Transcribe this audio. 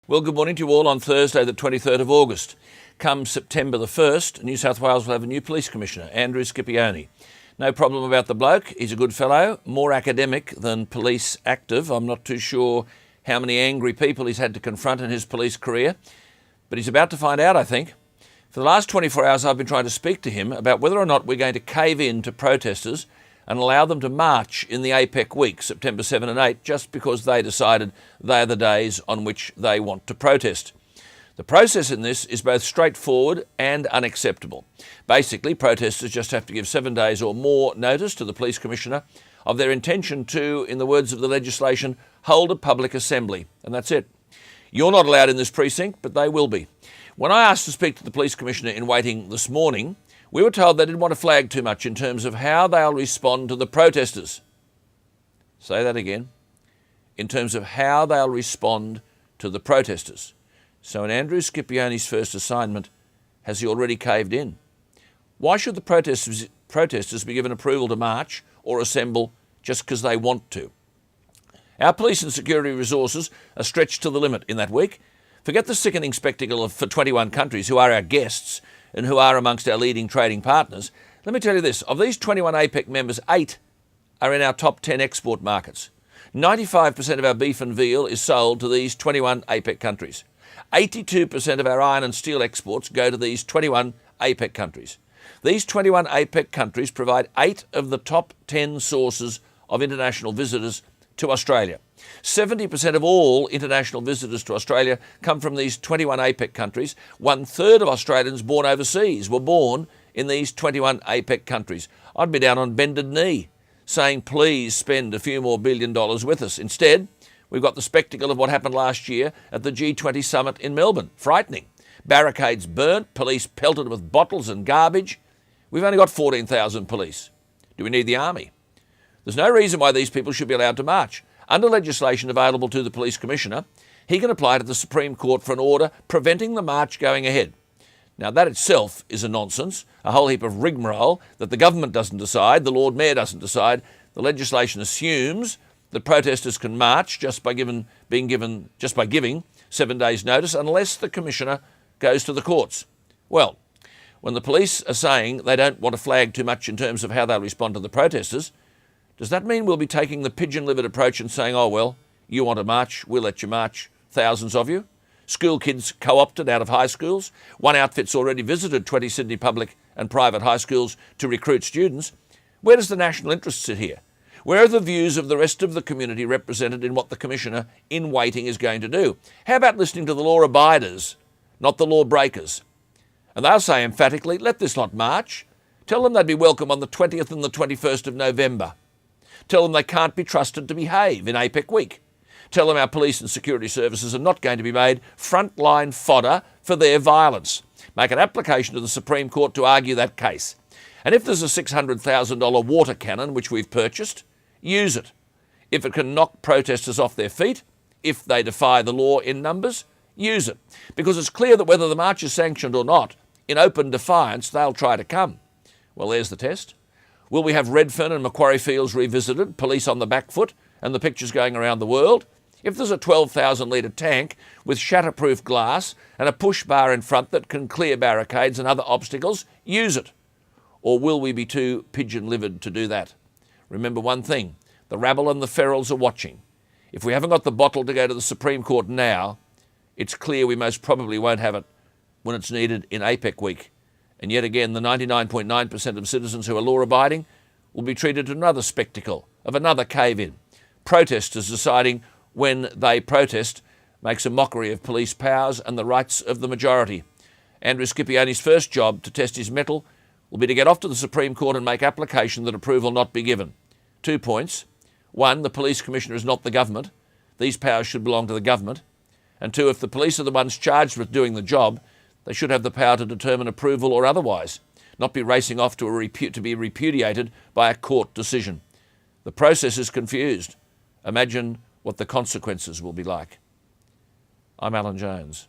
Well, good morning to you all on Thursday, the 23rd of August. Come September the 1st, New South Wales will have a new police commissioner, Andrew Scipione. No problem about the bloke. He's a good fellow, more academic than police active. I'm not too sure how many angry people he's had to confront in his police career, but he's about to find out, I think. For the last 24 hours, I've been trying to speak to him about whether or not we're going to cave in to protesters and allow them to march in the Apec week, September 7 and 8, just because they decided they are the days on which they want to protest. The process in this is both straightforward and unacceptable. Basically, protesters just have to give 7 days or more notice to the police commissioner of their intention to, in the words of the legislation, hold a public assembly, and that's it. You're not allowed in this precinct, but they will be. When I asked to speak to the police commissioner in waiting this morning, we were told they didn't want to flag too much in terms of how they'll respond to the protesters. Say that again. In terms of how they'll respond to the protesters. So in Andrew Scipione's first assignment, has he already caved in? Why should the protesters be given approval to march or assemble just because they want to? Our police and security resources are stretched to the limit in that week. Forget the sickening spectacle for 21 countries who are our guests and who are amongst our leading trading partners. Let me tell you this, of these 21 Apec members, 8 are in our top 10 export markets. 95% of our beef and veal is sold to these 21 Apec countries. 82% of our iron and steel exports go to these 21 Apec countries. These 21 Apec countries provide 8 of the top 10 sources of international visitors to Australia. 70% of all international visitors to Australia come from these 21 Apec countries. 1/3 of Australians born overseas were born in these 21 Apec countries. I'd be down on bended knee saying, please spend a few more $1 billion with us. Instead, we've got the spectacle of what happened last year at the G20 summit in Melbourne. Frightening. Barricades burnt, police pelted with bottles and garbage. We've only got 14,000 police. Do we need the army? There's no reason why these people should be allowed to march. Under legislation available to the police commissioner, he can apply to the Supreme Court for an order preventing the march going ahead. Now that itself is a nonsense, a whole heap of rigmarole that the government doesn't decide, the Lord Mayor doesn't decide. The legislation assumes that protesters can march just by giving 7 days notice unless the commissioner goes to the courts. Well, when the police are saying they don't want to flag too much in terms of how they'll respond to the protesters, does that mean we'll be taking the pigeon-livered approach and saying, oh, well, you want to march, we'll let you march, thousands of you? School kids co-opted out of high schools. One outfit's already visited 20 Sydney public and private high schools to recruit students. Where does the national interest sit here? Where are the views of the rest of the community represented in what the Commissioner in waiting is going to do? How about listening to the law abiders, not the law breakers? And they'll say emphatically, let this lot march. Tell them they'd be welcome on the 20th and the 21st of November. Tell them they can't be trusted to behave in Apec week. Tell them our police and security services are not going to be made frontline fodder for their violence. Make an application to the Supreme Court to argue that case. And if there's a $600,000 water cannon which we've purchased, use it. If it can knock protesters off their feet, if they defy the law in numbers, use it. Because it's clear that whether the march is sanctioned or not, in open defiance, they'll try to come. Well, there's the test. Will we have Redfern and Macquarie Fields revisited, police on the back foot, and the pictures going around the world? If there's a 12,000 litre tank with shatterproof glass and a push bar in front that can clear barricades and other obstacles, use it. Or will we be too pigeon-livered to do that? Remember one thing, the rabble and the ferals are watching. If we haven't got the bottle to go to the Supreme Court now, it's clear we most probably won't have it when it's needed in Apec week. And yet again, the 99.9% of citizens who are law-abiding will be treated to another spectacle of another cave-in. Protesters deciding when they protest makes a mockery of police powers and the rights of the majority. Andrew Scipione's first job to test his mettle will be to get off to the Supreme Court and make application that approval not be given. 2 points. 1, the police commissioner is not the government. These powers should belong to the government. And 2, if the police are the ones charged with doing the job, they should have the power to determine approval or otherwise, not be racing off to be repudiated by a court decision. The process is confused. Imagine what the consequences will be like. I'm Alan Jones.